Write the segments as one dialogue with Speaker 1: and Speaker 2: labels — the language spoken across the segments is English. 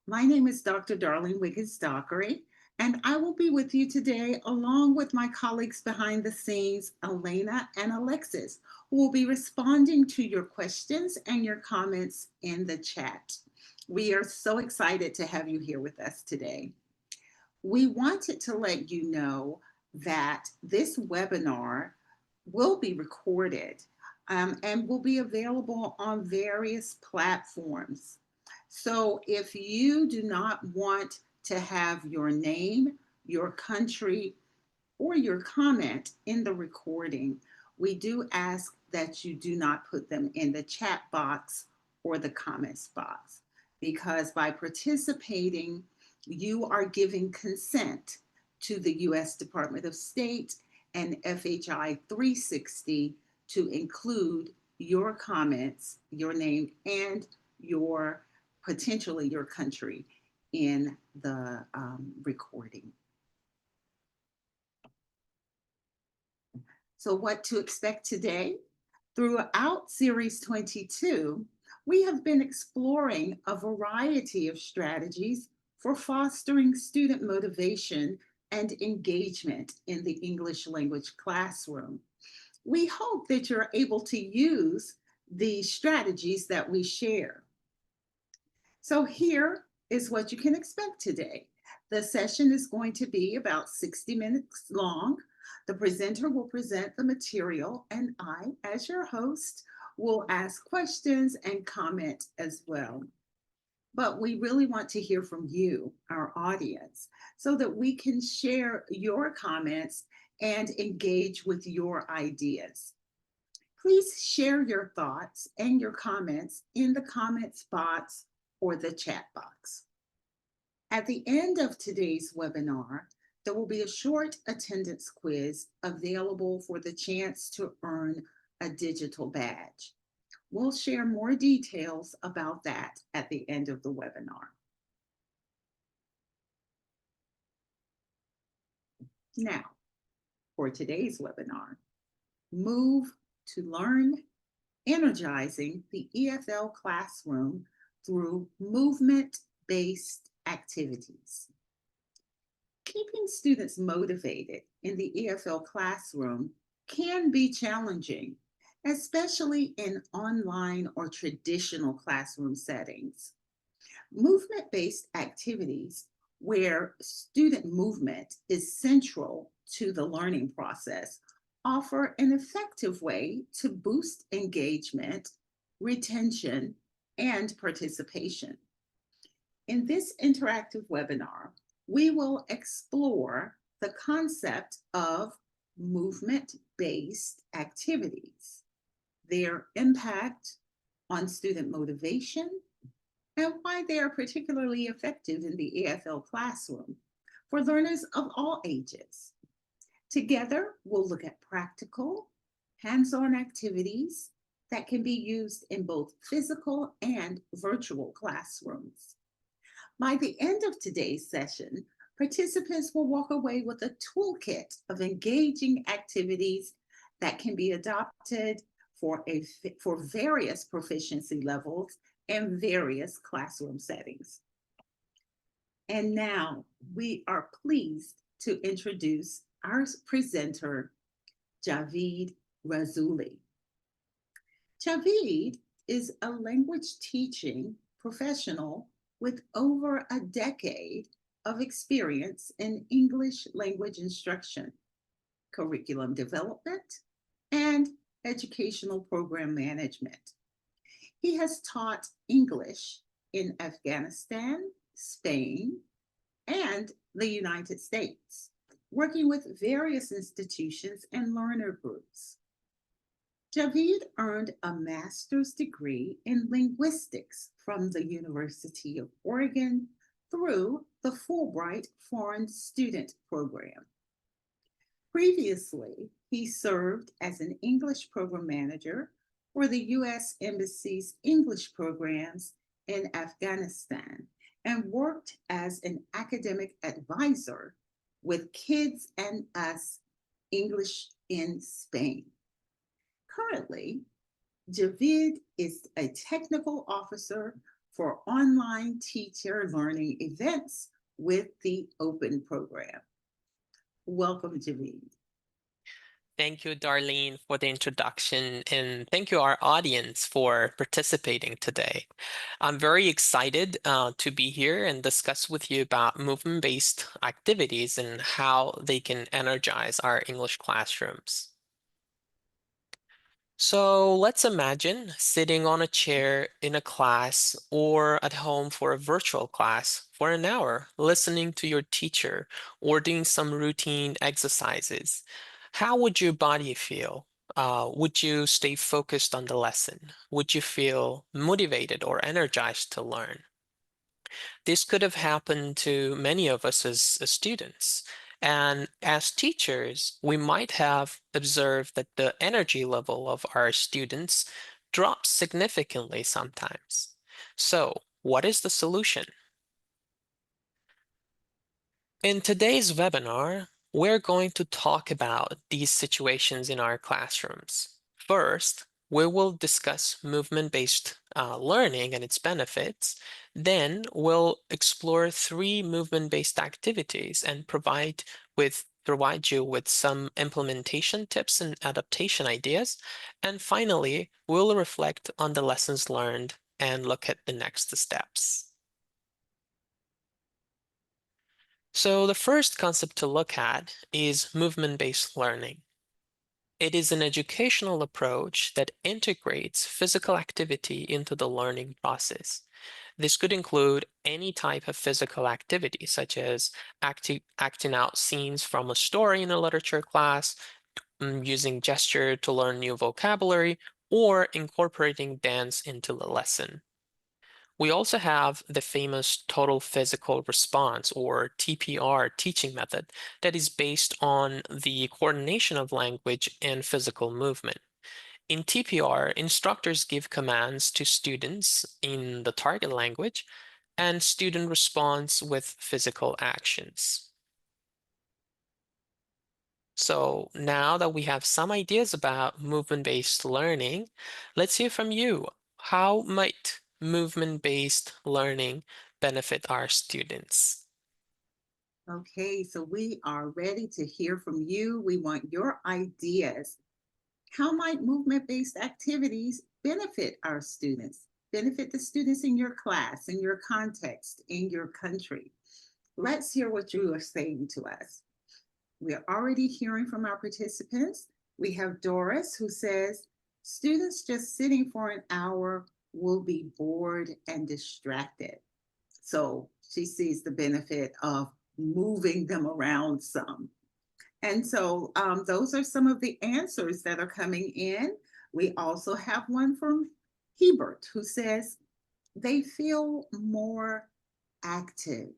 Speaker 1: My name is Dr. Darlene Wiggins-Dockery, and I will be with you today along with my colleagues behind the scenes, Elena and Alexis, who will be responding to your questions and your comments in the chat. We are so excited to have you here with us today. We wanted to let you know that this webinar will be recorded and will be available on various platforms. So if you do not want to have your name, your country, or your comment in the recording, we do ask that you do not put them in the chat box or the comments box, because by participating, you are giving consent to the U.S. Department of State and FHI 360 to include your comments, your name, and your potentially your country in the recording. So, what to expect today? Throughout Series 22, we have been exploring a variety of strategies for fostering student motivation and engagement in the English language classroom. We hope that you're able to use the strategies that we share. So here is what you can expect today. The session is going to be about 60 minutes long. The presenter will present the material, and I, as your host, will ask questions and comment as well. But we really want to hear from you, our audience, so that we can share your comments and engage with your ideas. Please share your thoughts and your comments in the comments box or the chat box. At the end of today's webinar, there will be a short attendance quiz available for the chance to earn a digital badge. We'll share more details about that at the end of the webinar. Now, for today's webinar, move to learn energizing the EFL classroom through movement-based activities. Keeping students motivated in the EFL classroom can be challenging, especially in online or traditional classroom settings. Movement-based activities where student movement is central to the learning process offer an effective way to boost engagement, retention, and participation. In this interactive webinar, we will explore the concept of movement-based activities, their impact on student motivation, and why they are particularly effective in the EFL classroom for learners of all ages. Together, we'll look at practical, hands-on activities that can be used in both physical and virtual classrooms. By the end of today's session, participants will walk away with a toolkit of engaging activities that can be adopted for various proficiency levels and various classroom settings. And now we are pleased to introduce our presenter, Javid Rasooly. Javid is a language teaching professional with over a decade of experience in English language instruction, curriculum development, and educational program management. He has taught English in Afghanistan, Spain, and the United States, working with various institutions and learner groups. Javid earned a master's degree in linguistics from the University of Oregon through the Fulbright Foreign Student Program. Previously, he served as an English program manager for the U.S. Embassy's English programs in Afghanistan and worked as an academic advisor with Kids and Us English in Spain. Currently, Javid is a technical officer for online teacher learning events with the Open program. Welcome, Javid.
Speaker 2: Thank you, Darlene, for the introduction, and thank you, our audience, for participating today. I'm very excited to be here and discuss with you about movement-based activities and how they can energize our English classrooms. So let's imagine sitting on a chair in a class or at home for a virtual class for an hour, listening to your teacher or doing some routine exercises. How would your body feel? Would you stay focused on the lesson? Would you feel motivated or energized to learn? This could have happened to many of us as students. And as teachers, we might have observed that the energy level of our students drops significantly sometimes. So, what is the solution? In today's webinar, we're going to talk about these situations in our classrooms. First, we will discuss movement-based learning and its benefits. Then we'll explore three movement-based activities and provide you with some implementation tips and adaptation ideas. And finally, we'll reflect on the lessons learned and look at the next steps. So the first concept to look at is movement-based learning. It is an educational approach that integrates physical activity into the learning process. This could include any type of physical activity, such as acting out scenes from a story in a literature class, using gesture to learn new vocabulary, or incorporating dance into the lesson. We also have the famous total physical response, or TPR, teaching method that is based on the coordination of language and physical movement. In TPR, instructors give commands to students in the target language, and student responds with physical actions. So now that we have some ideas about movement-based learning, let's hear from you. How might movement-based learning benefit our students?
Speaker 1: Okay, so we are ready to hear from you. We want your ideas. How might movement based activities benefit our students, benefit the students in your class, in your context, in your country? Let's hear what you are saying to us. We are already hearing from our participants. We have Doris who says, students just sitting for an hour will be bored and distracted. So she sees the benefit of moving them around some. And so those are some of the answers that are coming in. We also have one from Hebert who says they feel more active.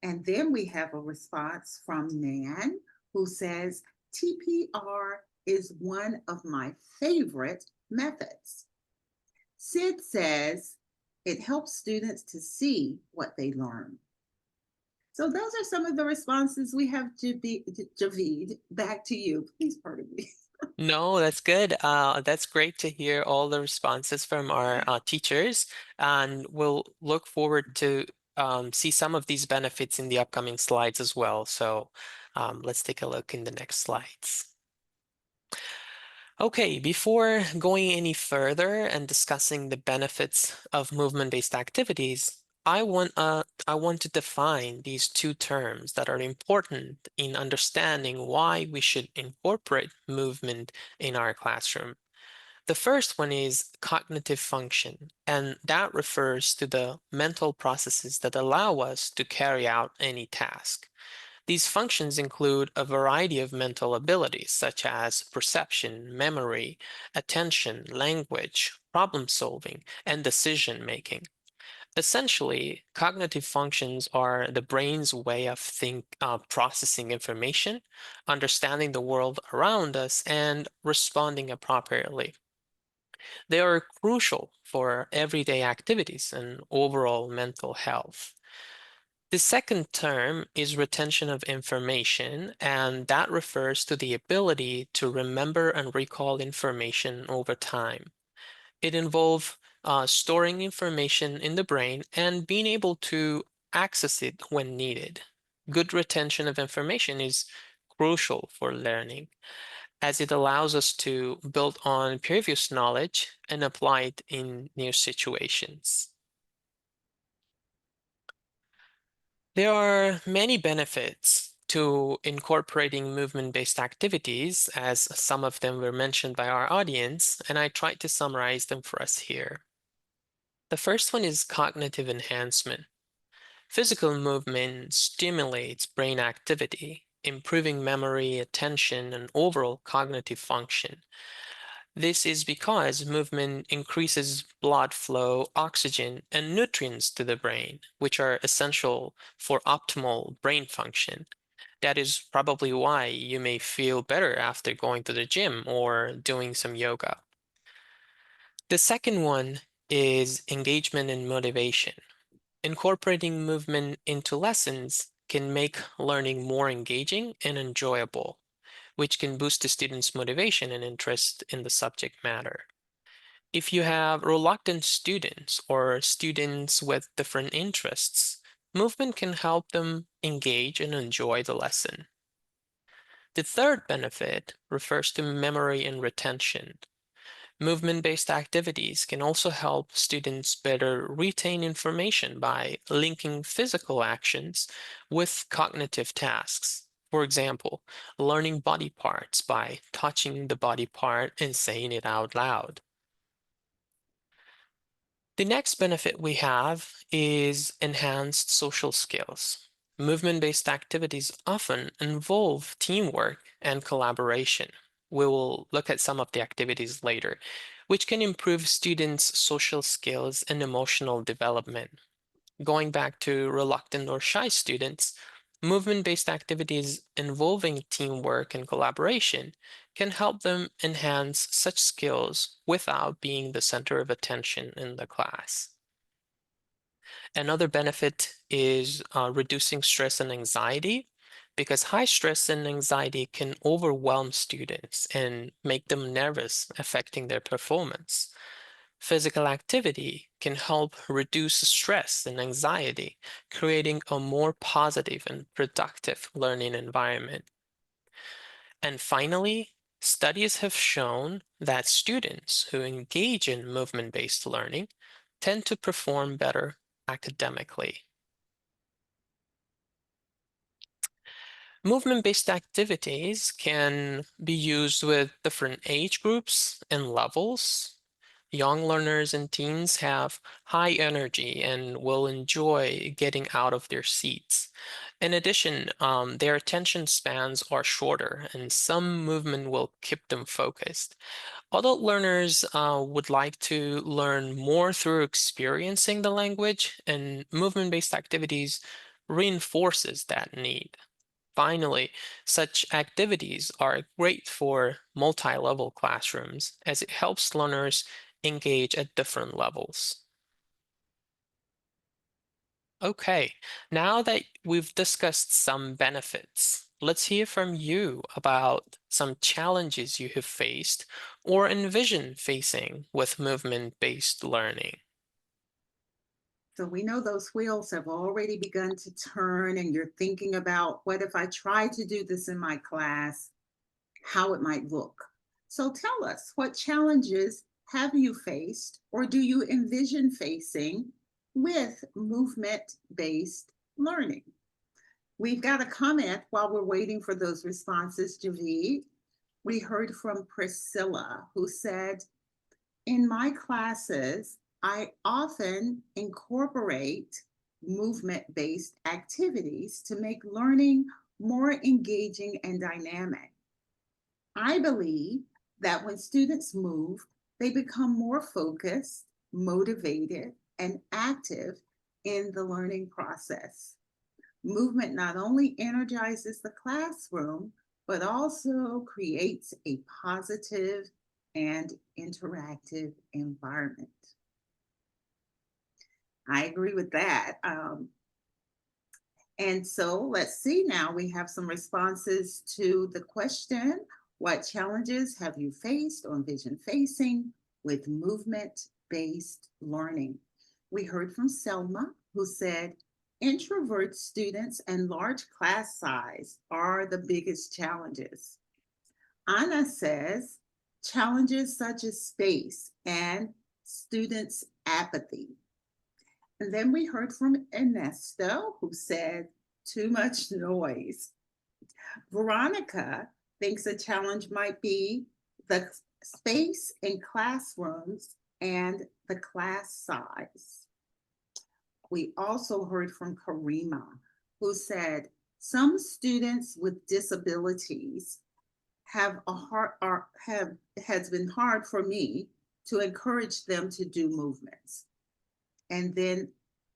Speaker 1: And then we have a response from Nan who says TPR is one of my favorite methods. Sid says it helps students to see what they learn. So those are some of the responses we have. Javid, back to you. Please pardon me.
Speaker 2: No, that's good. That's great to hear all the responses from our teachers, and we'll look forward to see some of these benefits in the upcoming slides as well. So let's take a look in the next slides. Okay, before going any further and discussing the benefits of movement-based activities, I want to define these two terms that are important in understanding why we should incorporate movement in our classroom. The first one is cognitive function, and that refers to the mental processes that allow us to carry out any task. These functions include a variety of mental abilities, such as perception, memory, attention, language, problem solving, and decision making. Essentially, cognitive functions are the brain's way of processing information, understanding the world around us, and responding appropriately. They are crucial for everyday activities and overall mental health. The second term is retention of information, and that refers to the ability to remember and recall information over time. It involves storing information in the brain and being able to access it when needed. Good retention of information is crucial for learning, as it allows us to build on previous knowledge and apply it in new situations. There are many benefits to incorporating movement-based activities, as some of them were mentioned by our audience, and I tried to summarize them for us here. The first one is cognitive enhancement. Physical movement stimulates brain activity, improving memory, attention, and overall cognitive function. This is because movement increases blood flow, oxygen, and nutrients to the brain, which are essential for optimal brain function. That is probably why you may feel better after going to the gym or doing some yoga. The second one is engagement and motivation. Incorporating movement into lessons can make learning more engaging and enjoyable, which can boost the student's motivation and interest in the subject matter. If you have reluctant students or students with different interests, movement can help them engage and enjoy the lesson. The third benefit refers to memory and retention. Movement-based activities can also help students better retain information by linking physical actions with cognitive tasks. For example, learning body parts by touching the body part and saying it out loud. The next benefit we have is enhanced social skills. Movement-based activities often involve teamwork and collaboration. We will look at some of the activities later, which can improve students' social skills and emotional development. Going back to reluctant or shy students, movement-based activities involving teamwork and collaboration can help them enhance such skills without being the center of attention in the class. Another benefit is reducing stress and anxiety, because high stress and anxiety can overwhelm students and make them nervous, affecting their performance. Physical activity can help reduce stress and anxiety, creating a more positive and productive learning environment. And finally, studies have shown that students who engage in movement-based learning tend to perform better academically. Movement-based activities can be used with different age groups and levels. Young learners and teens have high energy and will enjoy getting out of their seats. In addition, their attention spans are shorter, and some movement will keep them focused. Adult learners would like to learn more through experiencing the language, and movement-based activities reinforces that need. Finally, such activities are great for multi-level classrooms, as it helps learners engage at different levels. Okay, now that we've discussed some benefits, let's hear from you about some challenges you have faced or envision facing with movement-based learning.
Speaker 1: So we know those wheels have already begun to turn, and you're thinking about what if I try to do this in my class, how it might look. So tell us, what challenges have you faced or do you envision facing with movement based learning? We've got a comment while we're waiting for those responses, Javid. We heard from Priscilla, who said, in my classes, I often incorporate movement based activities to make learning more engaging and dynamic. I believe that when students move, they become more focused, motivated, and active in the learning process. Movement not only energizes the classroom, but also creates a positive and interactive environment. I agree with that. And so let's see now, we have some responses to the question, what challenges have you faced or envision facing with movement based learning. We heard from Selma, who said, introvert students and large class size are the biggest challenges. Anna says, challenges such as space and students' apathy. And then we heard from Ernesto, who said, too much noise. Veronica thinks a challenge might be the space in classrooms and the class size. We also heard from Karima, who said, some students with disabilities have a hard have has been hard for me to encourage them to do movements. And then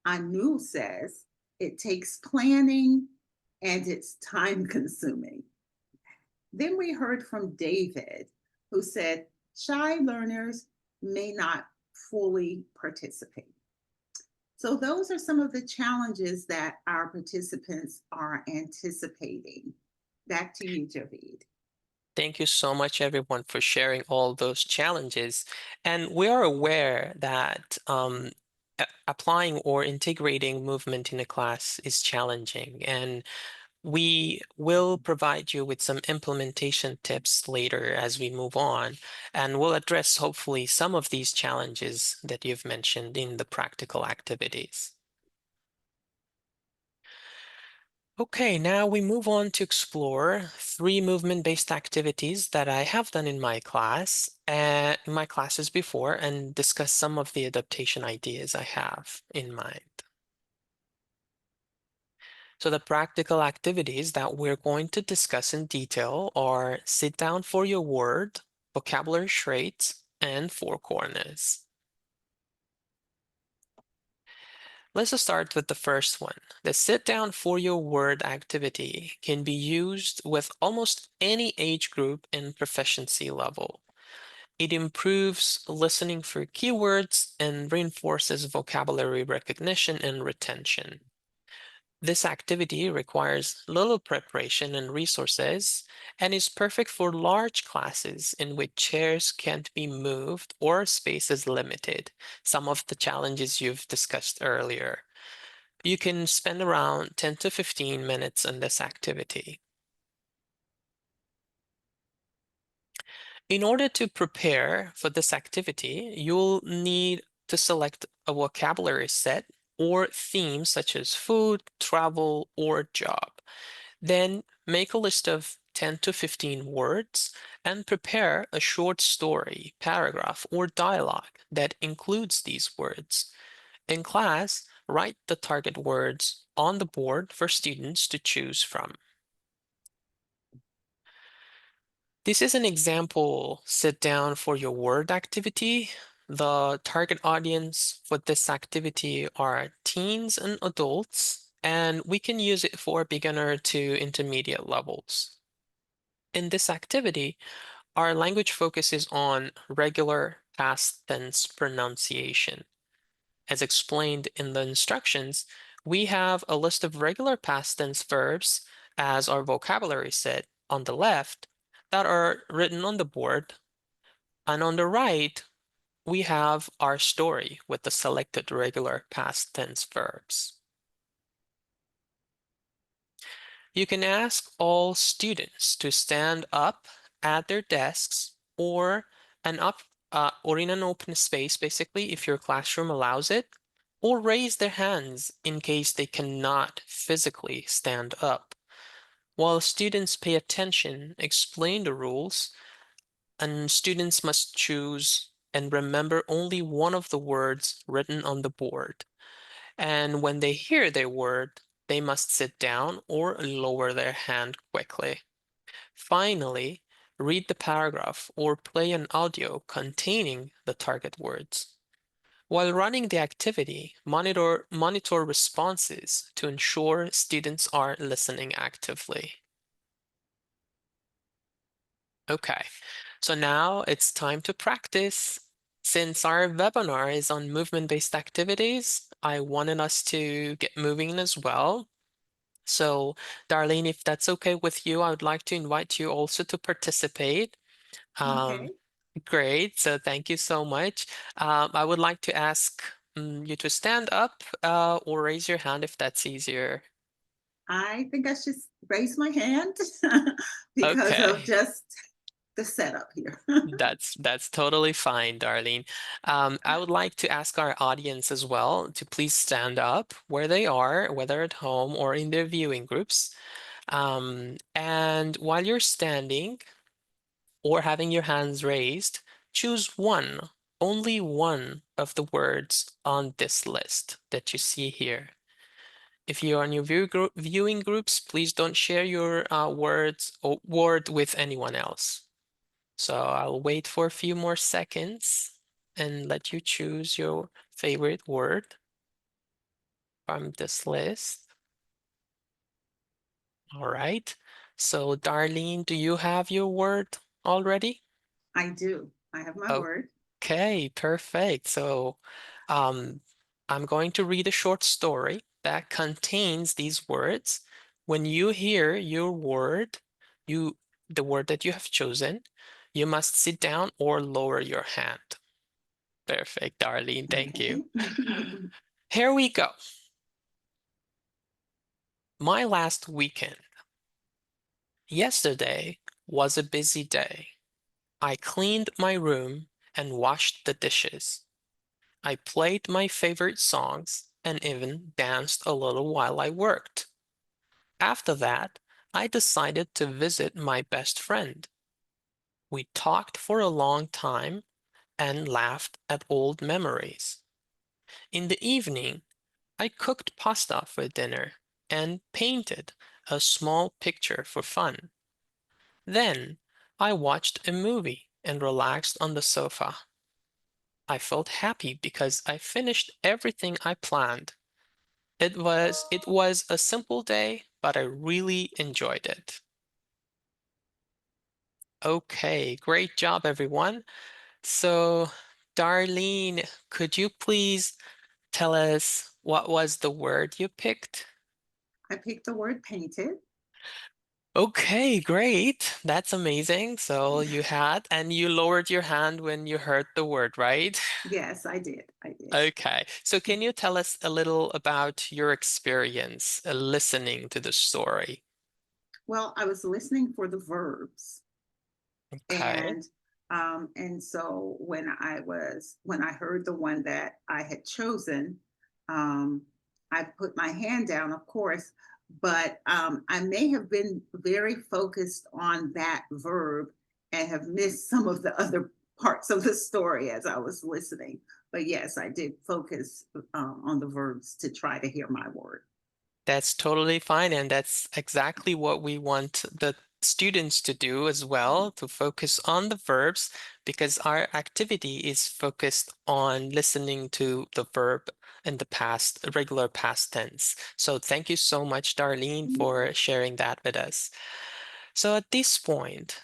Speaker 1: Anu says, it takes planning and it's time consuming. Then we heard from David, who said, shy learners may not fully participate. So, those are some of the challenges that our participants are anticipating. Back to you, Javid.
Speaker 2: Thank you so much, everyone, for sharing all those challenges. And we are aware that applying or integrating movement in a class is challenging. And we will provide you with some implementation tips later as we move on. And we'll address, hopefully, some of these challenges that you've mentioned in the practical activities. Okay, now we move on to explore 3 movement-based activities that I have done in my class, in my classes before, and discuss some of the adaptation ideas I have in mind. So the practical activities that we're going to discuss in detail are sit down for your word, vocabulary charades, and four corners. Let's just start with the first one. The sit down for your word activity can be used with almost any age group and proficiency level. It improves listening for keywords and reinforces vocabulary recognition and retention. This activity requires little preparation and resources and is perfect for large classes in which chairs can't be moved or space is limited, some of the challenges you've discussed earlier. You can spend around 10 to 15 minutes on this activity. In order to prepare for this activity, you'll need to select a vocabulary set or theme such as food, travel, or job. Then make a list of 10 to 15 words and prepare a short story, paragraph, or dialogue that includes these words. In class, write the target words on the board for students to choose from. This is an example sit down for your word activity. The target audience for this activity are teens and adults, and we can use it for beginner to intermediate levels. In this activity, our language focuses on regular past tense pronunciation. As explained in the instructions, we have a list of regular past tense verbs as our vocabulary set on the left that are written on the board, and on the right, we have our story with the selected regular past tense verbs. You can ask all students to stand up at their desks an up or in an open space, basically, if your classroom allows it, or raise their hands in case they cannot physically stand up. While students pay attention, explain the rules, and students must choose and remember only one of the words written on the board. And when they hear their word, they must sit down or lower their hand quickly. Finally, read the paragraph or play an audio containing the target words. While running the activity, monitor responses to ensure students are listening actively. Okay, so now it's time to practice. Since our webinar is on movement-based activities, I wanted us to get moving as well. So, Darlene, if that's okay with you, I would like to invite you also to participate. Um,
Speaker 1: Okay.
Speaker 2: Great. So thank you so much. I would like to ask you to stand up or raise your hand if that's easier.
Speaker 1: I think I should raise my hand because of
Speaker 2: Okay.
Speaker 1: just the setup here.
Speaker 2: That's totally fine, Darlene. I would like to ask our audience as well to please stand up where they are, whether at home or in their viewing groups. And while you're standing or having your hands raised, choose one, only one of the words on this list that you see here. If you're on your viewing groups, please don't share your words or word with anyone else. So I'll wait for a few more seconds and let you choose your favorite word from this list. All right. So Darlene, do you have your word already?
Speaker 1: I do. I have my word.
Speaker 2: Okay, perfect. So um, I'm going to read a short story that contains these words. When you hear your word, you the word that you have chosen, you must sit down or lower your hand. Perfect, Darlene. Thank you.
Speaker 1: Okay.
Speaker 2: Here we go. My last weekend. Yesterday was a busy day. I cleaned my room and washed the dishes. I played my favorite songs and even danced a little while I worked. After that, I decided to visit my best friend. We talked for a long time and laughed at old memories. In the evening, I cooked pasta for dinner and painted a small picture for fun. Then I watched a movie and relaxed on the sofa. I felt happy because I finished everything I planned. It was a simple day, but I really enjoyed it. Okay, great job, everyone. So, Darlene, could you please tell us what was the word you picked?
Speaker 1: I picked the word painted.
Speaker 2: Okay, great. That's amazing. So you had, and you lowered your hand when you heard the word, right?
Speaker 1: Yes, I did. I did.
Speaker 2: Okay. So can you tell us a little about your experience listening to the story?
Speaker 1: Well, I was listening for the verbs.
Speaker 2: Okay.
Speaker 1: And so when I heard the one that I had chosen, um I put my hand down, of course, but I may have been very focused on that verb and have missed some of the other parts of the story as I was listening. But yes, I did focus on the verbs to try to hear my word.
Speaker 2: That's totally fine, and that's exactly what we want the students to do as well, to focus on the verbs, because our activity is focused on listening to the verb in the past, regular past tense. So thank you so much, Darlene, for sharing that with us. So at this point,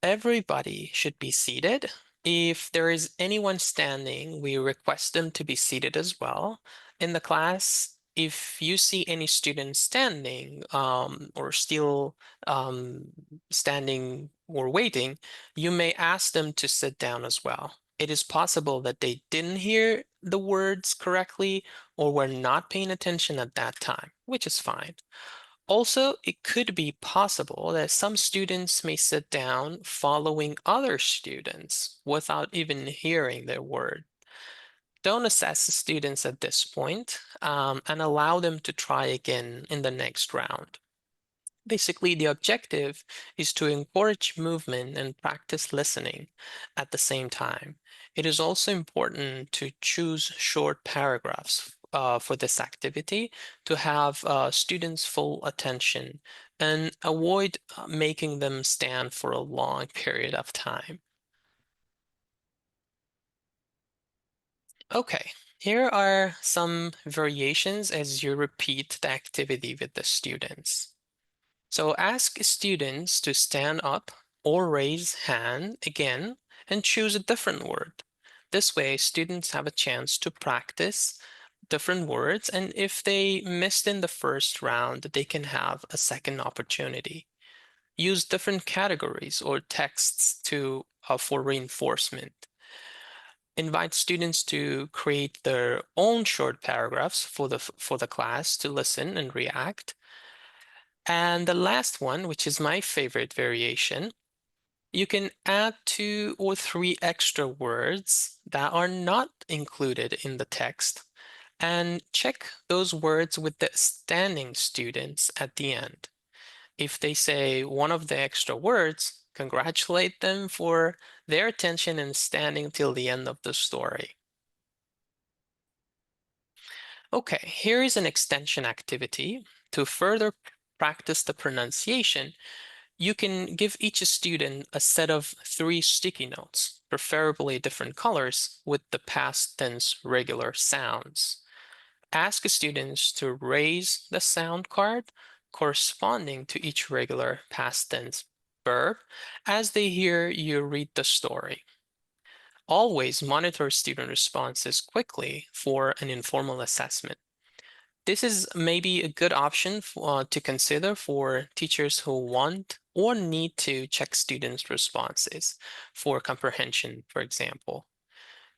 Speaker 2: everybody should be seated. If there is anyone standing, we request them to be seated as well. In the class, if you see any students standing or still um, standing or waiting, you may ask them to sit down as well. It is possible that they didn't hear the words correctly or were not paying attention at that time, which is fine. Also, it could be possible that some students may sit down following other students without even hearing their word. Don't assess the students at this point, and allow them to try again in the next round. Basically, the objective is to encourage movement and practice listening at the same time. It is also important to choose short paragraphs for this activity to have students' full attention and avoid making them stand for a long period of time. Okay, here are some variations as you repeat the activity with the students. So ask students to stand up or raise hand again and choose a different word. This way, students have a chance to practice different words, and if they missed in the first round, they can have a second opportunity. use different categories or texts for reinforcement. Invite students to create their own short paragraphs for the class to listen and react. And the last one, which is my favorite variation, you can add 2 or 3 extra words that are not included in the text and check those words with the standing students at the end. If they say one of the extra words, congratulate them for their attention and standing till the end of the story. Okay, here is an extension activity. To further practice the pronunciation, you can give each student a set of 3 sticky notes, preferably different colors, with the past tense regular sounds. Ask students to raise the sound card corresponding to each regular past tense verb as they hear you read the story. Always monitor student responses quickly for an informal assessment. This is maybe a good option to consider for teachers who want or need to check students' responses for comprehension, for example.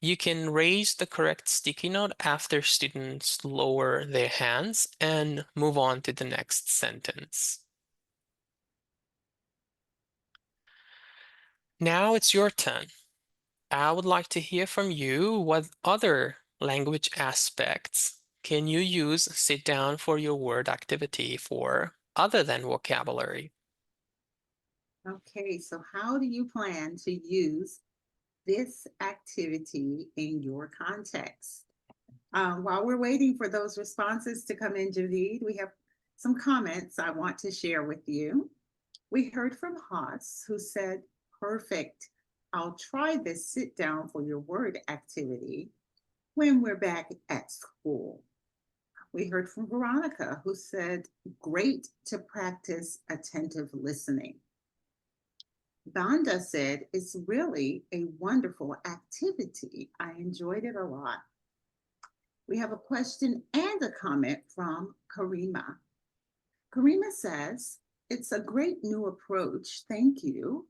Speaker 2: You can raise the correct sticky note after students lower their hands and move on to the next sentence. Now it's your turn. I would like to hear from you what other language aspects can you use sit down for your word activity for other than vocabulary?
Speaker 1: Okay, so how do you plan to use this activity in your context? While we're waiting for those responses to come in, Javid, we have some comments I want to share with you. We heard from Haas, who said, perfect. I'll try this sit down for your word activity when we're back at school. We heard from Veronica, who said, great to practice attentive listening. Banda said, it's really a wonderful activity. I enjoyed it a lot. We have a question and a comment from Karima. Karima says, it's a great new approach. Thank you.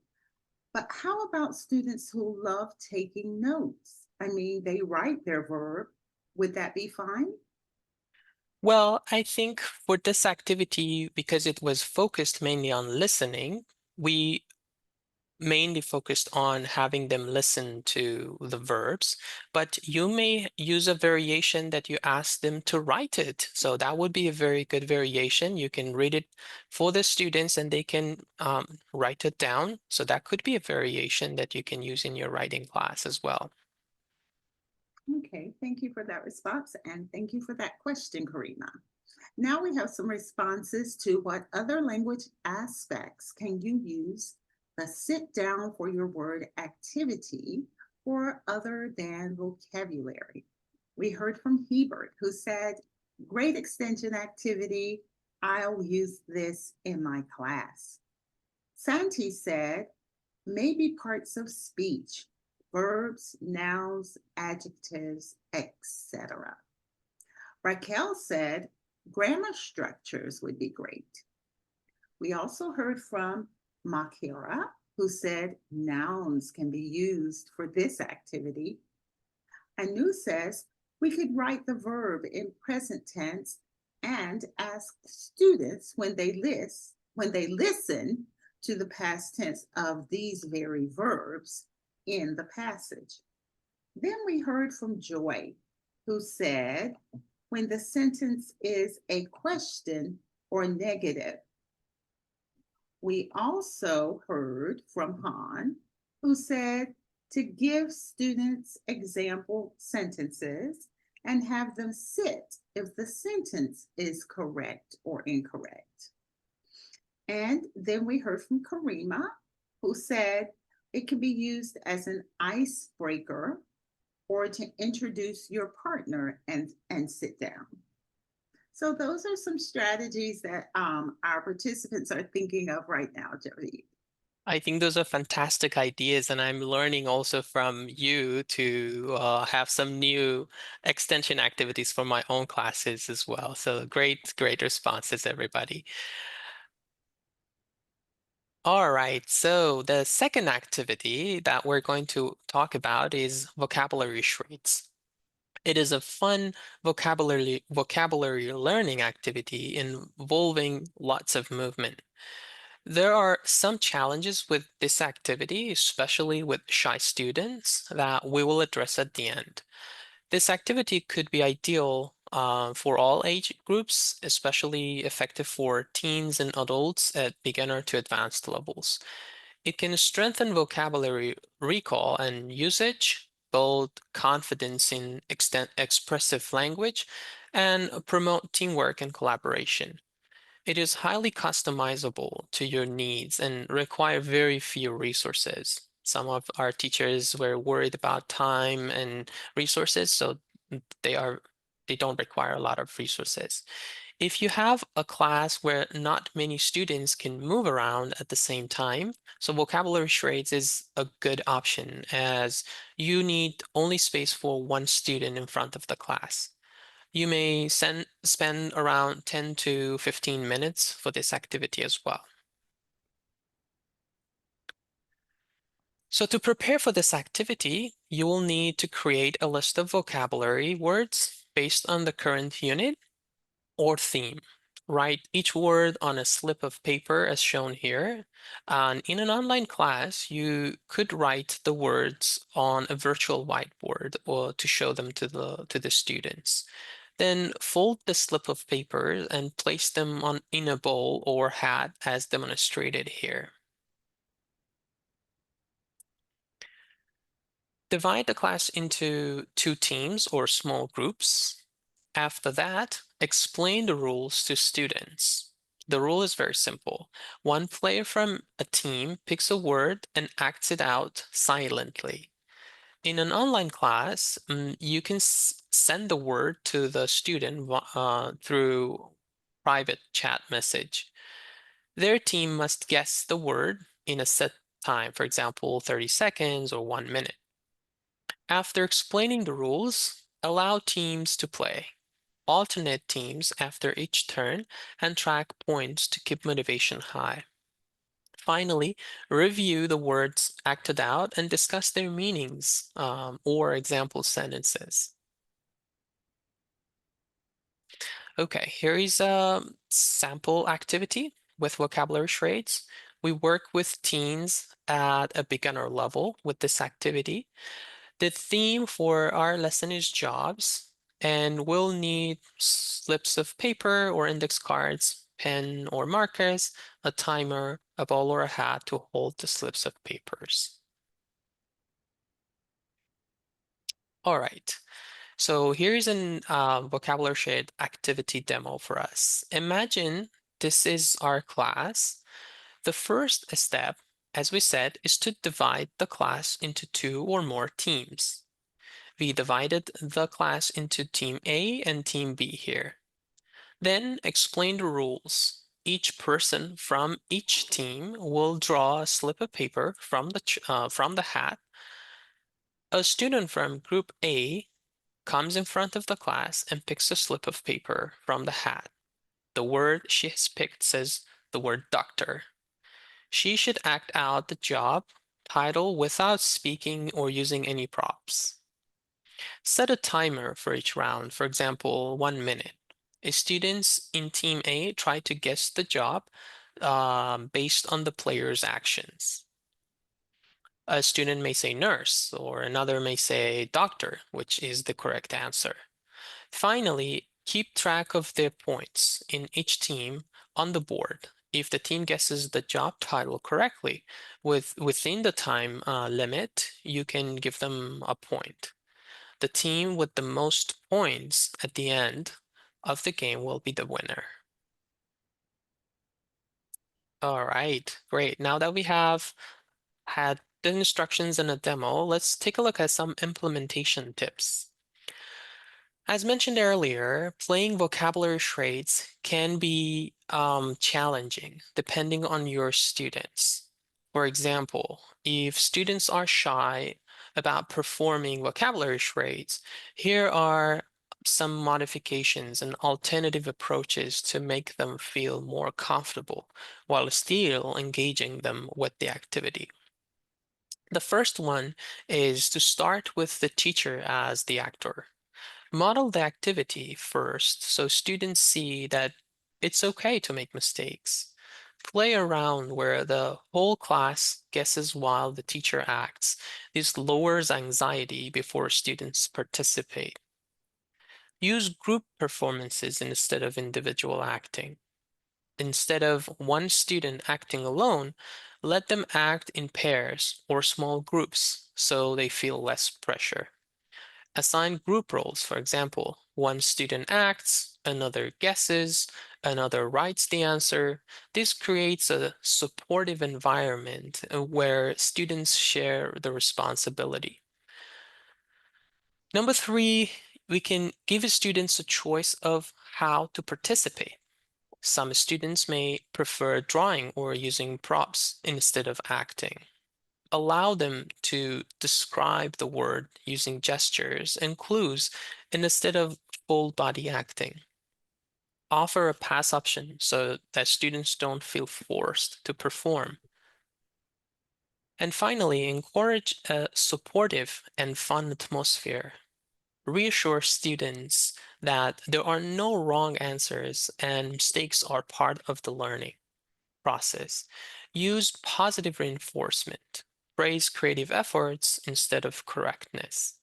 Speaker 1: But how about students who love taking notes? I mean, they write their verb. Would that be fine?
Speaker 2: Well, I think for this activity, because it was focused mainly on listening, we mainly focused on having them listen to the verbs, but you may use a variation that you ask them to write it. So that would be a very good variation. You can read it for the students and they can write it down. So that could be a variation that you can use in your writing class as well.
Speaker 1: Okay, thank you for that response and thank you for that question, Karima. Now we have some responses to what other language aspects can you use the sit down for your word activity for other than vocabulary. We heard from Hebert, who said, great extension activity. I'll use this in my class. Santi said, maybe parts of speech, verbs, nouns, adjectives, etc. Raquel said, grammar structures would be great. We also heard from Makira, who said nouns can be used for this activity. Anu says we could write the verb in present tense and ask students when they listen to the past tense of these very verbs in the passage. Then we heard from Joy, who said when the sentence is a question or negative. We also heard from Han, who said to give students example sentences and have them sit if the sentence is correct or incorrect. And then we heard from Karima, who said it can be used as an icebreaker or to introduce your partner and sit down. So those are some strategies that our participants are thinking of right now, Jody.
Speaker 2: I think those are fantastic ideas, and I'm learning also from you to have some new extension activities for my own classes as well. So great, great responses, everybody. All right, so the second activity that we're going to talk about is vocabulary charades. It is a fun vocabulary learning activity involving lots of movement. There are some challenges with this activity, especially with shy students, that we will address at the end. This activity could be ideal for all age groups, especially effective for teens and adults at beginner to advanced levels. It can strengthen vocabulary recall and usage, build confidence in expressive language, and promote teamwork and collaboration. It is highly customizable to your needs and require very few resources. Some of our teachers were worried about time and resources, so they are they don't require a lot of resources. If you have a class where not many students can move around at the same time, so vocabulary charades is a good option as you need only space for one student in front of the class. You may spend around 10 to 15 minutes for this activity as well. So to prepare for this activity, you will need to create a list of vocabulary words based on the current unit or theme. Write each word on a slip of paper as shown here. And in an online class, you could write the words on a virtual whiteboard or to show them to the students. Then fold the slip of paper and place them in a bowl or hat as demonstrated here. Divide the class into two teams or small groups. After that, explain the rules to students. The rule is very simple. One player from a team picks a word and acts it out silently. In an online class, you can send the word to the student through private chat message. Their team must guess the word in a set time, for example, 30 seconds or 1 minute. After explaining the rules, allow teams to play. Alternate teams after each turn and track points to keep motivation high. Finally, review the words acted out and discuss their meanings or example sentences. Okay, here is a sample activity with vocabulary charades. We work with teens at a beginner level with this activity. The theme for our lesson is jobs, and we'll need slips of paper or index cards, pen or markers, a timer, a ball or a hat to hold the slips of papers. All right, so here's an vocabulary shade activity demo for us. Imagine this is our class. The first step, as we said, is to divide the class into two or more teams. We divided the class into Team A and Team B here. Then explain the rules. Each person from each team will draw a slip of paper from the hat. A student from Group A comes in front of the class and picks a slip of paper from the hat. The word she has picked says the word doctor. She should act out the job title without speaking or using any props. Set a timer for each round, for example, 1 minute. Students in Team A try to guess the job based on the player's actions. A student may say nurse, or another may say doctor, which is the correct answer. Finally, keep track of their points in each team on the board. If the team guesses the job title correctly within the time limit, you can give them a point. The team with the most points at the end of the game will be the winner. All right, great. Now that we have had the instructions and a demo, let's take a look at some implementation tips. As mentioned earlier, playing vocabulary charades can be challenging depending on your students. For example, if students are shy about performing vocabulary charades, here are some modifications and alternative approaches to make them feel more comfortable while still engaging them with the activity. The first one is to start with the teacher as the actor. Model the activity first so students see that it's okay to make mistakes. Play around where the whole class guesses while the teacher acts. This lowers anxiety before students participate. Use group performances instead of individual acting. Instead of one student acting alone, let them act in pairs or small groups so they feel less pressure. Assign group roles, for example, one student acts, another guesses, another writes the answer. This creates a supportive environment where students share the responsibility. Number three, we can give students a choice of how to participate. Some students may prefer drawing or using props instead of acting. Allow them to describe the word using gestures and clues instead of full body acting. Offer a pass option so that students don't feel forced to perform. And finally, encourage a supportive and fun atmosphere. Reassure students that there are no wrong answers and mistakes are part of the learning process. Use positive reinforcement. Praise creative efforts instead of correctness.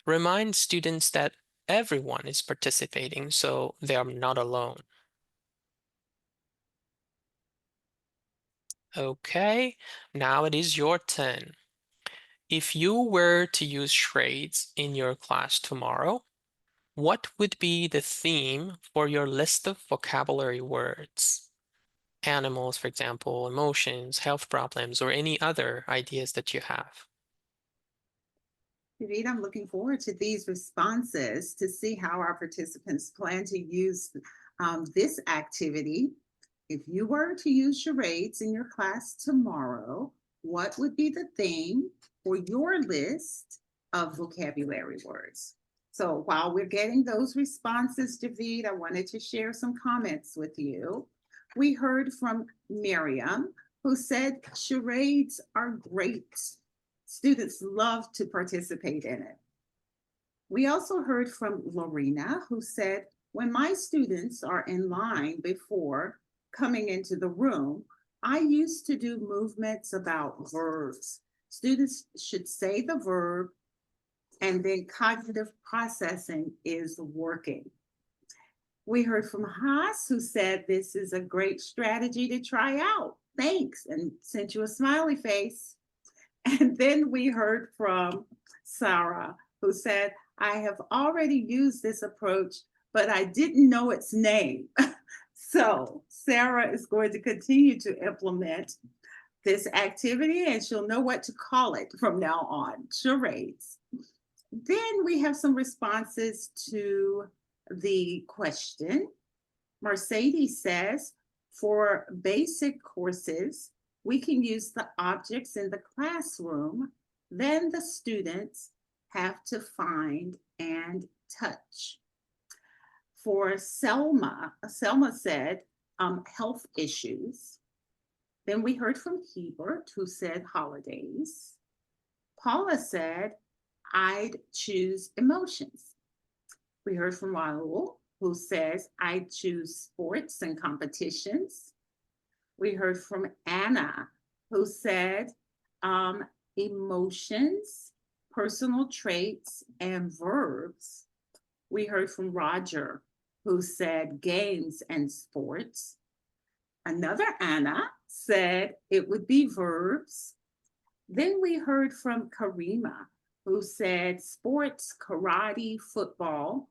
Speaker 2: Remind students that everyone is participating, so they are not alone. Okay, now it is your turn. If you were to use charades in your class tomorrow, what would be the theme for your list of vocabulary words? Animals, for example, emotions, health problems, or any other ideas that you have.
Speaker 1: Javid, I'm looking forward to these responses to see how our participants plan to use this activity. If you were to use charades in your class tomorrow, what would be the theme for your list of vocabulary words? So while we're getting those responses, Javid, I wanted to share some comments with you. We heard from Miriam, who said charades are great. Students love to participate in it. We also heard from Lorena, who said, when my students are in line before coming into the room, I used to do movements about verbs. Students should say the verb, and then cognitive processing is working. We heard from Haas, who said, this is a great strategy to try out. Thanks, and sent you a smiley face. And then we heard from Sarah, who said, I have already used this approach, but I didn't know its name. So Sarah is going to continue to implement this activity and she'll know what to call it from now on, charades. Then we have some responses to the question. Mercedes says, for basic courses, we can use the objects in the classroom, then the students have to find and touch. For Selma said health issues. Then we heard from Hebert, who said holidays. Paula said, I'd choose emotions. We heard from Raul, who says, I choose sports and competitions. We heard from Anna, who said emotions, personal traits, and verbs. We heard from Roger, who said games and sports. Another Anna said it would be verbs. Then we heard from Karima, who said sports, karate, football.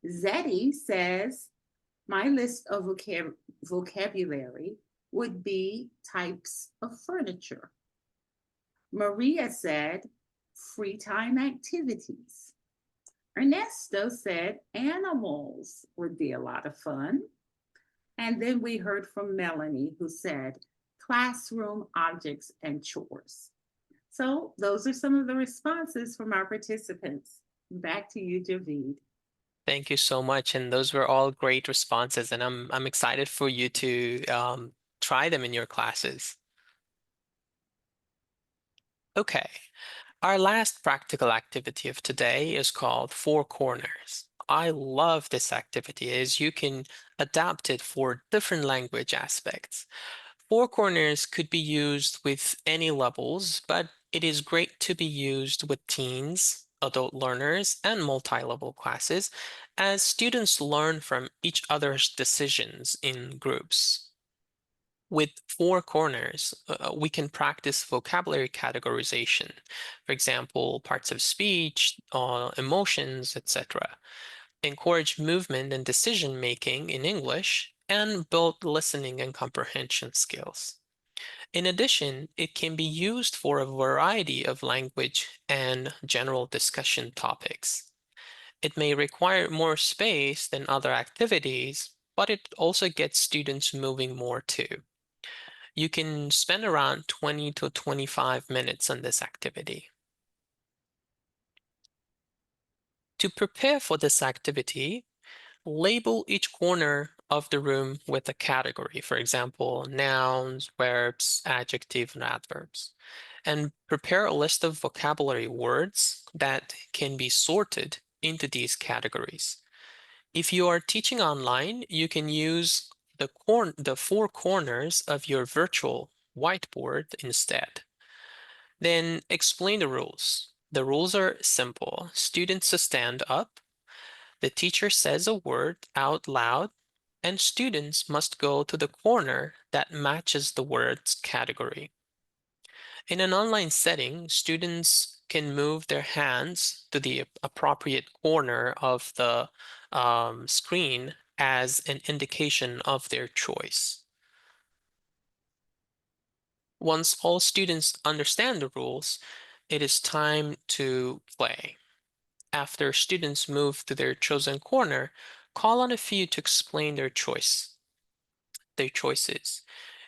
Speaker 1: Zeddy says, my list of vocabulary would be types of furniture. Maria said, free time activities. Ernesto said, animals would be a lot of fun. And then we heard from Melanie, who said, classroom objects and chores. So those are some of the responses from our participants. Back to you, Javid.
Speaker 2: Thank you so much. And those were all great responses, and I'm excited for you to try them in your classes. Okay. Our last practical activity of today is called Four Corners. I love this activity as you can adapt it for different language aspects. Four corners could be used with any levels, but it is great to be used with teens, adult learners, and multi-level classes as students learn from each other's decisions in groups. With four corners, we can practice vocabulary categorization. For example, parts of speech, emotions, etc. Encourage movement and decision making in English, and build listening and comprehension skills. In addition, it can be used for a variety of language and general discussion topics. It may require more space than other activities, but it also gets students moving more too. You can spend around 20 to 25 minutes on this activity. To prepare for this activity, label each corner of the room with a category, for example, nouns, verbs, adjectives, and adverbs. And prepare a list of vocabulary words that can be sorted into these categories. If you are teaching online, you can use the four corners of your virtual whiteboard instead. Then explain the rules. The rules are simple. Students stand up, the teacher says a word out loud, and students must go to the corner that matches the word's category. In an online setting, students can move their hands to the appropriate corner of the screen as an indication of their choice. Once all students understand the rules, it is time to play. After students move to their chosen corner, call on a few to explain their choices.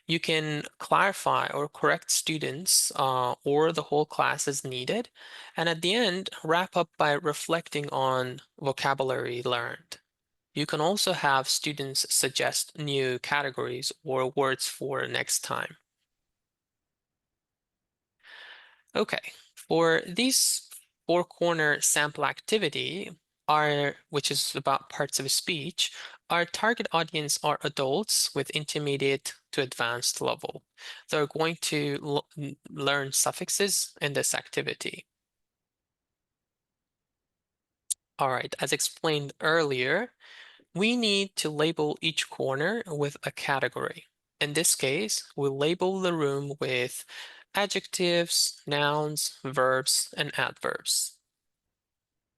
Speaker 2: You can clarify or correct students or the whole class as needed. And at the end, wrap up by reflecting on vocabulary learned. You can also have students suggest new categories or words for next time. Okay, for these four corner sample activity which is about parts of speech, our target audience are adults with intermediate to advanced level. They're going to learn suffixes in this activity. All right, as explained earlier, we need to label each corner with a category. In this case, we'll label the room with adjectives, nouns, verbs, and adverbs.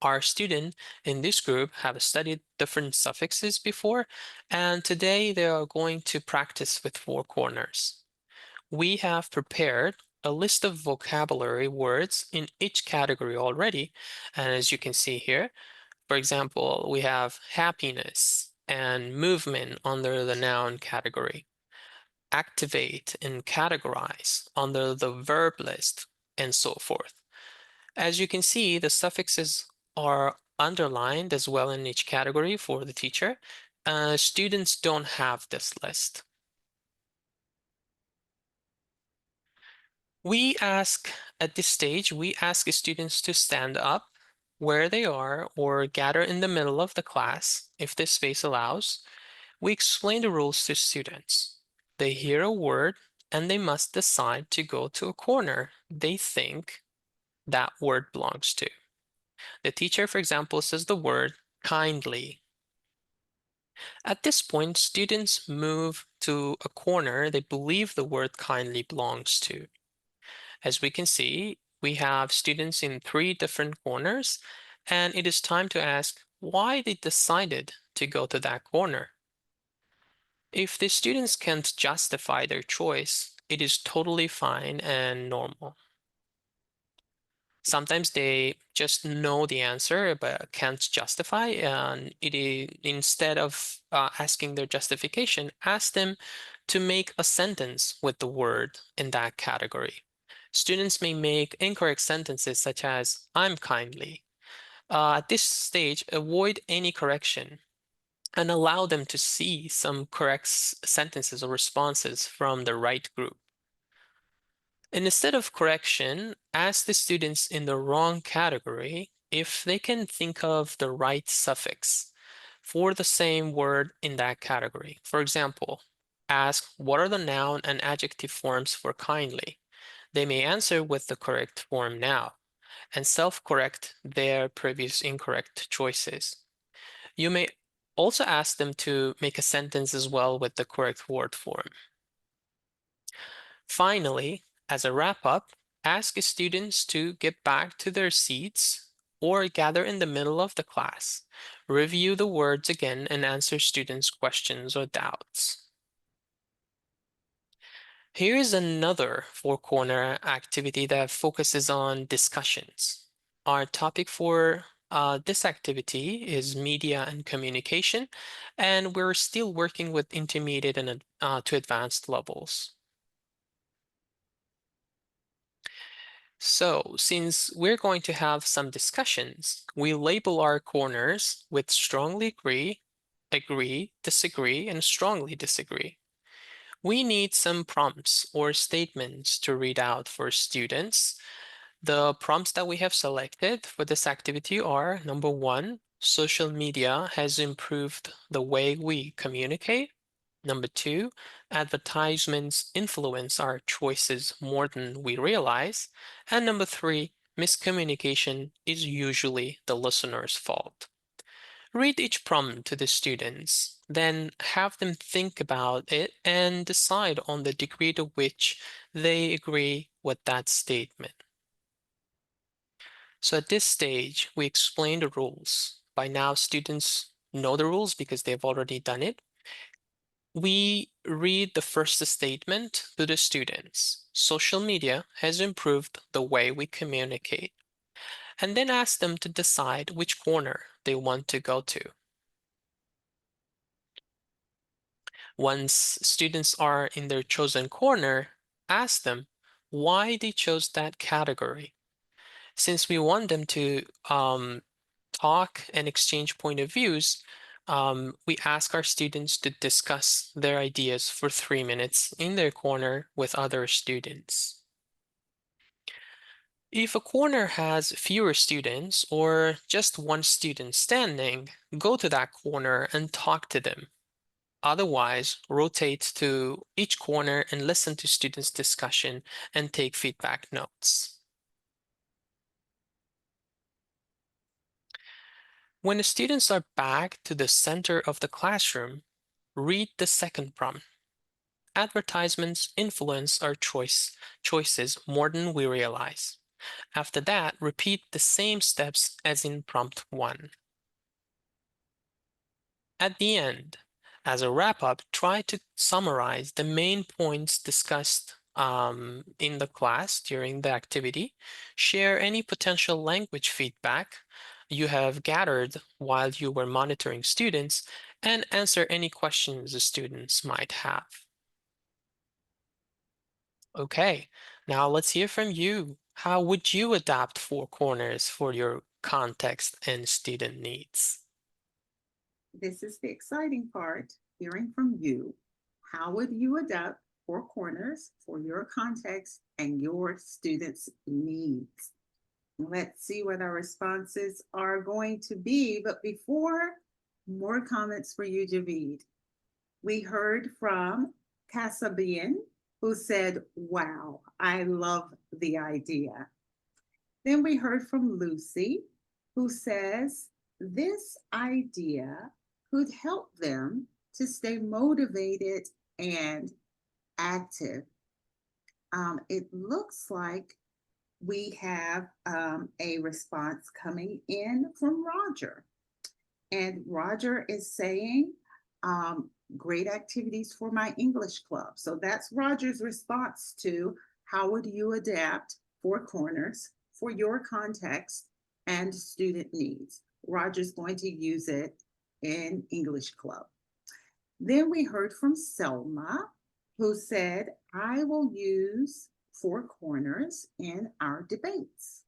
Speaker 2: Our students in this group have studied different suffixes before, and today they are going to practice with four corners. We have prepared a list of vocabulary words in each category already, and as you can see here, for example, we have happiness and movement under the noun category, activate and categorize under the verb list, and so forth. As you can see, the suffixes are underlined as well in each category for the teacher. Students don't have this list. At this stage, we ask students to stand up where they are or gather in the middle of the class if the space allows. We explain the rules to students. They hear a word and they must decide to go to a corner they think that word belongs to. The teacher, for example, says the word kindly. At this point, students move to a corner they believe the word kindly belongs to. As we can see, we have students in three different corners, and it is time to ask why they decided to go to that corner. If the students can't justify their choice, it is totally fine and normal. Sometimes they just know the answer but can't justify, and instead of asking their justification, ask them to make a sentence with the word in that category. Students may make incorrect sentences such as, I'm kindly. At this stage, avoid any correction and allow them to see some correct sentences or responses from the right group. And instead of correction, ask the students in the wrong category if they can think of the right suffix for the same word in that category. For example, ask what are the noun and adjective forms for kindly. They may answer with the correct form now and self-correct their previous incorrect choices. You may also ask them to make a sentence as well with the correct word form. Finally, as a wrap-up, ask students to get back to their seats or gather in the middle of the class. Review the words again and answer students' questions or doubts. Here is another four-corner activity that focuses on discussions. Our topic for this activity is media and communication, and we're still working with intermediate and to advanced levels. So, since we're going to have some discussions, we label our corners with strongly agree, disagree, and strongly disagree. We need some prompts or statements to read out for students. The prompts that we have selected for this activity are: number one, social media has improved the way we communicate. Number two, advertisements influence our choices more than we realize. And number three, miscommunication is usually the listener's fault. Read each prompt to the students, then have them think about it and decide on the degree to which they agree with that statement. So at this stage, we explain the rules. By now, students know the rules because they've already done it. We read the first statement to the students. Social media has improved the way we communicate, and then ask them to decide which corner they want to go to. Once students are in their chosen corner, ask them why they chose that category. Since we want them to talk and exchange point of views, we ask our students to discuss their ideas for 3 minutes in their corner with other students. If a corner has fewer students or just one student standing, go to that corner and talk to them. Otherwise, rotate to each corner and listen to students' discussion and take feedback notes. When the students are back to the center of the classroom, read the second prompt. Advertisements influence our choices more than we realize. After that, repeat the same steps as in prompt 1. At the end, as a wrap-up, try to summarize the main points discussed in the class during the activity. Share any potential language feedback you have gathered while you were monitoring students, and answer any questions the students might have. Okay, now let's hear from you. How would you adapt four corners for your context and student needs?
Speaker 1: This is the exciting part, hearing from you. How would you adapt four corners for your context and your students' needs? Let's see what our responses are going to be. But before, more comments for you, Javid. We heard from Kasabian, who said, wow, I love the idea. Then we heard from Lucy, who says, this idea could help them to stay motivated and active. It looks like we have a response coming in from Roger. And Roger is saying, great activities for my English club. So that's Roger's response to how would you adapt four corners for your context and student needs. Roger's going to use it in English club. Then we heard from Selma, who said, I will use four corners in our debates.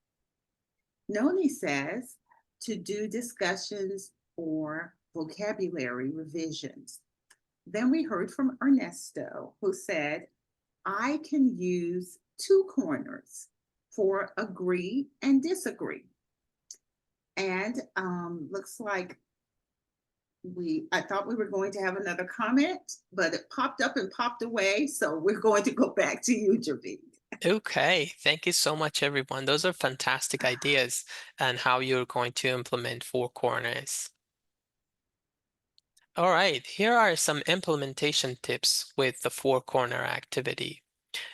Speaker 1: Noni says, to do discussions or vocabulary revisions. Then we heard from Ernesto, who said, I can use two corners for agree and disagree. And looks like I thought we were going to have another comment, but it popped up and popped away. So we're going to go back to you, Javid.
Speaker 2: Okay, thank you so much, everyone. Those are fantastic ideas and how you're going to implement four corners. All right, here are some implementation tips with the four corner activity.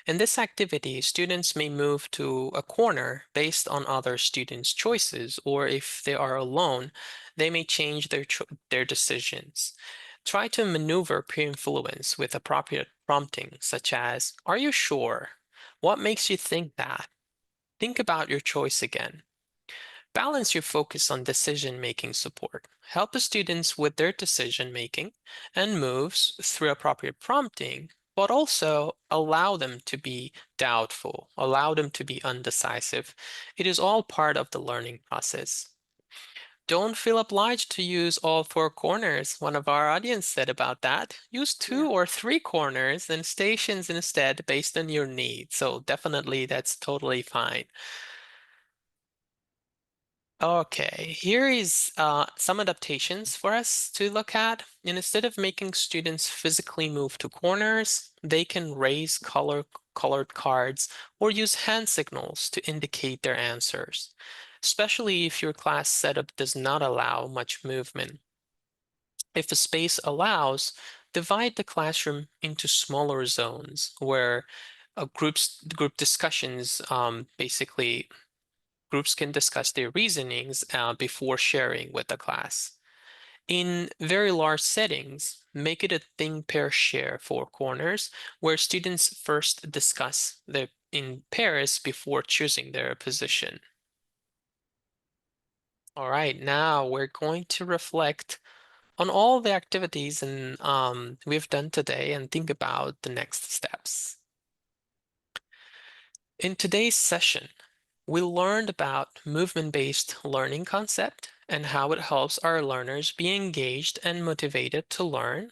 Speaker 2: In this activity, students may move to a corner based on other students' choices, or if they are alone, they may change their decisions. Try to maneuver peer influence with appropriate prompting, such as, are you sure? What makes you think that? Think about your choice again. Balance your focus on decision-making support. Help the students with their decision-making and moves through appropriate prompting, but also allow them to be doubtful, allow them to be undecisive. It is all part of the learning process. Don't feel obliged to use all four corners. One of our audience said about that. Use
Speaker 1: Yeah.
Speaker 2: two or three corners and stations instead based on your needs. So definitely that's totally fine. Okay, here is some adaptations for us to look at. And instead of making students physically move to corners, they can raise colored cards or use hand signals to indicate their answers, especially if your class setup does not allow much movement. If the space allows, divide the classroom into smaller zones where group discussions basically groups can discuss their reasonings before sharing with the class. In very large settings, make it a think, pair, share four corners where students first discuss in pairs before choosing their position. All right, now we're going to reflect on all the activities we've done today and think about the next steps. In today's session, we learned about movement-based learning concept and how it helps our learners be engaged and motivated to learn.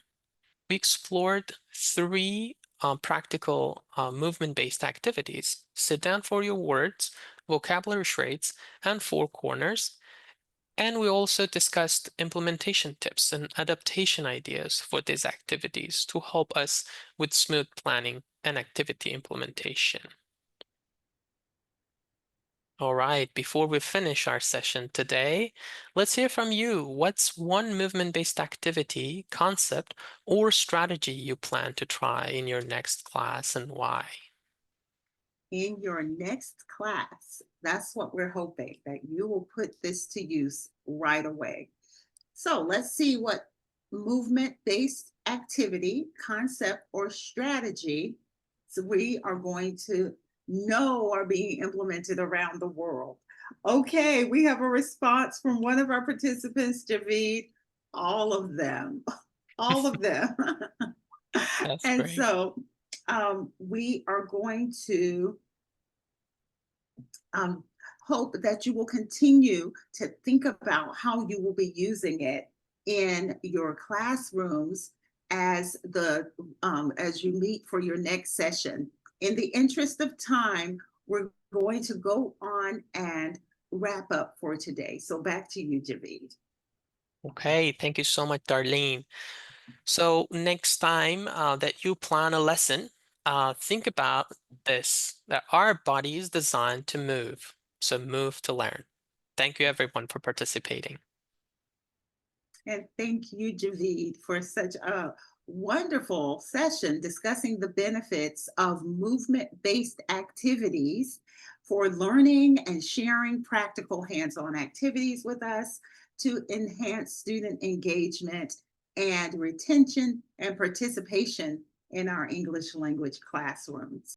Speaker 2: We explored three practical movement-based activities: sit down for your words, vocabulary charades, and four corners. And we also discussed implementation tips and adaptation ideas for these activities to help us with smooth planning and activity implementation. All right, before we finish our session today, let's hear from you. What's one movement-based activity, concept, or strategy you plan to try in your next class and why?
Speaker 1: In your next class, that's what we're hoping, that you will put this to use right away. So let's see what movement based activity, concept, or strategy so we are going to know are being implemented around the world. Okay, we have a response from one of our participants, Javid. All of them, all of them.
Speaker 2: That's
Speaker 1: And
Speaker 2: great.
Speaker 1: so we are going to um, hope that you will continue to think about how you will be using it in your classrooms as you meet for your next session. In the interest of time, we're going to go on and wrap up for today. So back to you, Javid.
Speaker 2: Okay, thank you so much, Darlene. So next time that you plan a lesson, think about this, that our body is designed to move. So move to learn. Thank you everyone for participating.
Speaker 1: And thank you, Javid, for such a wonderful session discussing the benefits of movement based activities for learning and sharing practical hands on activities with us to enhance student engagement and retention and participation in our English language classrooms.